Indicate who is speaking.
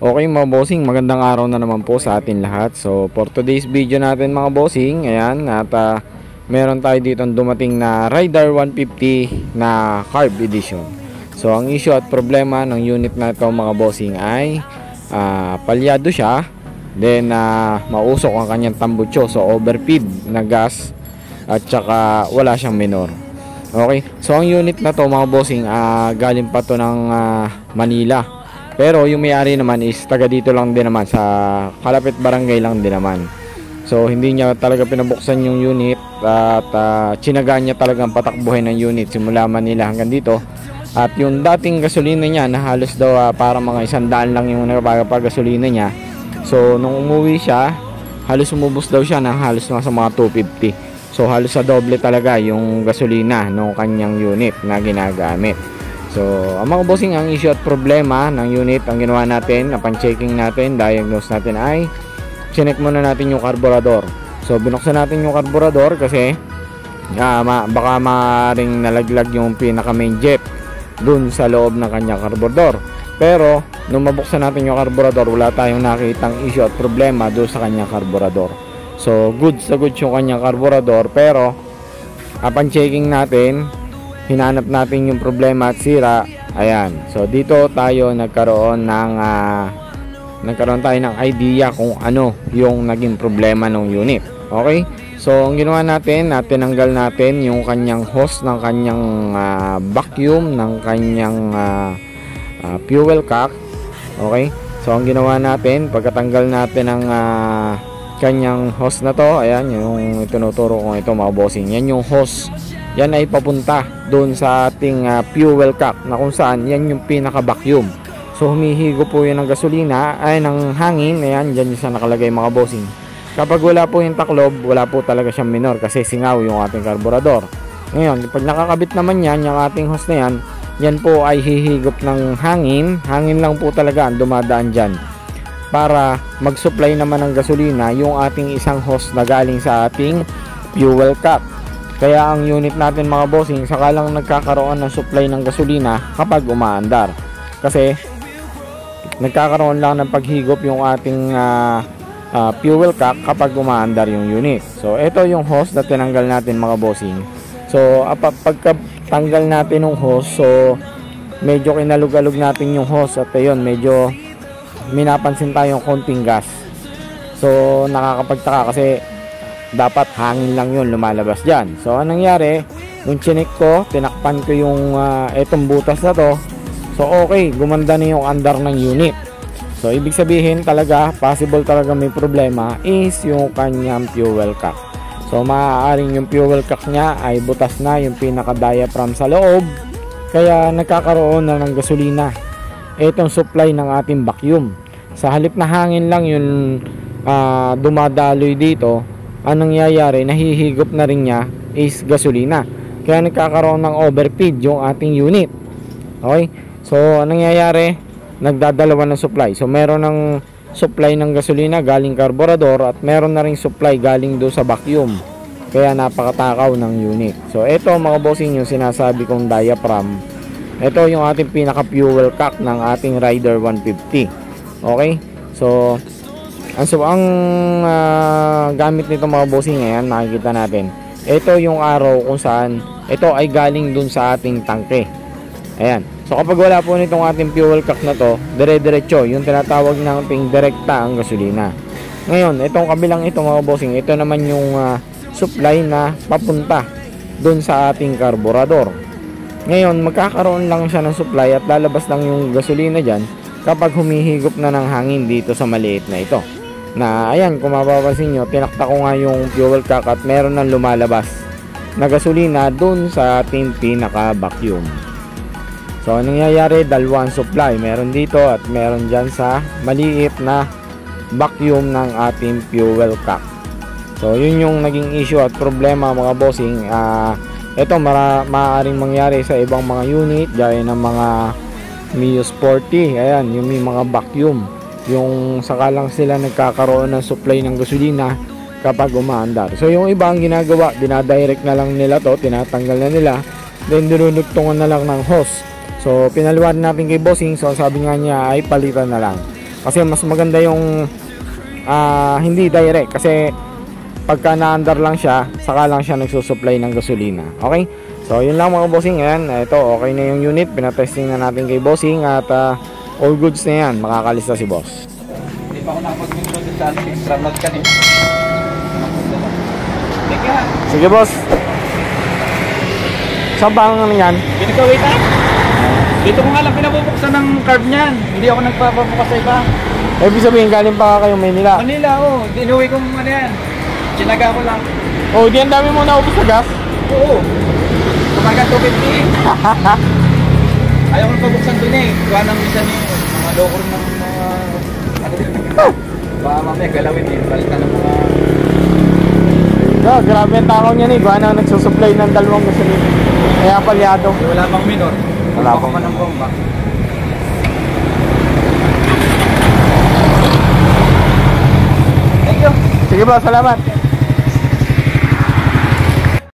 Speaker 1: Okay mga bossing, magandang araw na naman po sa atin lahat. So for today's video natin mga bossing, ayan, at meron tayo dito dumating na Rider 150 na carb edition. So ang issue at problema ng unit na ito mga bossing ay palyado siya, then mausok ang kanyang tambutso, so overfeed na gas, at saka wala siyang minor. Okay, so ang unit na to mga bossing, galing pa to ng Manila. Pero yung may-ari naman is taga dito lang din naman, sa kalapit barangay lang din naman. So hindi niya talaga pinabuksan yung unit at tsinaga niya talagang patakbuhin ng unit simula Manila hanggang dito. At yung dating gasolina niya na halos daw para mga 100 lang yung nagpapagasolina niya. So nung umuwi siya, halos umubos daw siya ng halos nasa mga 250. So halos sa doble talaga yung gasolina ng kanyang unit na ginagamit. So, ang mga bossing, ang issue at problema ng unit, ang ginawa natin, upon checking natin, diagnose natin ay chinek muna natin yung carburetor. So, binuksan natin yung carburetor kasi baka maaaring nalaglag yung pinaka main jet dun sa loob ng kanyang carburetor. Pero, nung mabuksan natin yung carburetor, wala tayong nakitang issue at problema dun sa kanyang carburetor. So, good sa good yung kanyang carburetor, pero upon checking natin, hinanap natin yung problema at sira. Ayan, so dito tayo nagkaroon tayo ng idea kung ano yung naging problema ng unit. Okay, so ang ginawa natin, tinanggal natin yung kanyang hose ng kanyang vacuum ng kanyang fuel cock. Okay, so ang ginawa natin, pagkatanggal natin ng kanyang hose na to, ayan yung itinuturo ko ito mga bossing, yan yung hose. Yan ay papunta doon sa ating fuel cap na kung saan yan yung pinaka vacuum. So humihigo po yun ng gasolina, ay ng hangin. Ayan, dyan yung sa nakalagay mga bossing. Kapag wala po yung taklob, wala po talaga siyang minor kasi singaw yung ating carburetor. Ngayon, pag nakakabit naman yan, yung ating hose na yan, yan po ay hihigop ng hangin. Hangin lang po talaga ang dumadaan dyan para mag-supply naman ng gasolina yung ating isang hose na galing sa ating fuel cap. Kaya ang unit natin mga bossing, saka lang nagkakaroon ng supply ng gasolina kapag umaandar. Kasi nagkakaroon lang ng paghigop yung ating fuel cap kapag umaandar yung unit. So ito yung hose na tinanggal natin mga bossing. So pagkatanggal natin yung hose, so medyo kinalug-alug natin yung hose at ayun, medyo minapansin tayong konting gas. So nakakapagtaka kasi dapat hangin lang yun lumalabas dyan. So anong nangyari, nung chinik ko, tinakpan ko yung etong butas na to. So okay, gumanda na yung andar ng unit. So ibig sabihin talaga, possible talaga may problema is yung kanyang fuel cock. So maaaring yung fuel cock niya ay butas na, yung pinaka diaphragm sa loob, kaya nagkakaroon na ng gasolina etong supply ng ating vacuum. Sa halip na hangin lang yung dumadaloy dito, anong nangyayari, nahihigop na rin niya is gasolina. Kaya nagkakaroon ng overfeed yung ating unit. Okay? So anong nangyayari, nagdadalawa ng supply. So meron ng supply ng gasolina galing carburetor at meron na ring supply galing do sa vacuum. Kaya napakatakaw ng unit. So ito mga bossing yung sinasabi kong diaphragm. Ito yung ating pinaka fuel cock ng ating Rider 150. Okay? So ang gamit nito mga bossing, ngayon makikita natin, ito yung arrow kung saan ito ay galing dun sa ating tangke. Ayan, so kapag wala po nitong ating fuel cock na to, dire-diretso yung tinatawag nating direkta ang gasolina. Ngayon itong kabilang ito mga bossing, ito naman yung supply na papunta dun sa ating carburetor. Ngayon magkakaroon lang siya ng supply at lalabas lang yung gasolina dyan kapag humihigop na ng hangin dito sa maliit na ito. Na ayan, kung mapapansin nyo, tinakta ko nga yung fuel cock at meron nang lumalabas na gasolina dun sa ating pinaka vacuum. So anong nangyayari, dalawang supply, meron dito at meron dyan sa maliit na vacuum ng ating fuel cock. So yun yung naging issue at problema mga bossing. Ito maaaring mangyari sa ibang mga unit gaya ng mga Mio Sporty. Ayan, yung may mga vacuum, yung sakalang sila nagkakaroon ng supply ng gasolina kapag umaandar. So yung iba ang ginagawa, dinadirect na lang nila to, tinatanggal na nila, then dinunugtungan na lang ng hose. So pinaliwan natin kay bossing, so sabi nga niya ay palitan na lang. Kasi mas maganda yung hindi direct, kasi pagka na-under lang siya, saka lang siya nagsusupply ng gasolina. Okay? So yun lang mga bossing. Ayan, ito okay na yung unit, pinatesting na natin kay bossing at all goods na yan, makakalista si boss.
Speaker 2: Hindi pa ako nakapag-control sa extra not kanina. Teka.
Speaker 1: Sige boss. Saan ba ang ano yan?
Speaker 2: Pinagkawait up. Dito ko nga lang pinabubuksan ng carb niyan. Hindi ako nagpapabukas sa iba.
Speaker 1: Ibig sabihin galing pa kayo Manila.
Speaker 2: Manila, oh. Dinuwi kong ano yan. Sinaga ko lang.
Speaker 1: Oh, di ang dami mo naubos sa gas?
Speaker 2: Oo. Kumaga 250. Ayaw ko pabuksan dun eh. Kuha ng isa niyo. Mga lokor ng mga... Ano din? Baka mamaya galawin eh. Balitan ng mga...
Speaker 1: Grabe ang takaw niya ni Iguana nagsusupply ng dalawang gasolina. Kaya palyado.
Speaker 2: Wala pang minor.
Speaker 1: Wala pang
Speaker 2: man ng bomba. Thank you.
Speaker 1: Sige ba, salamat.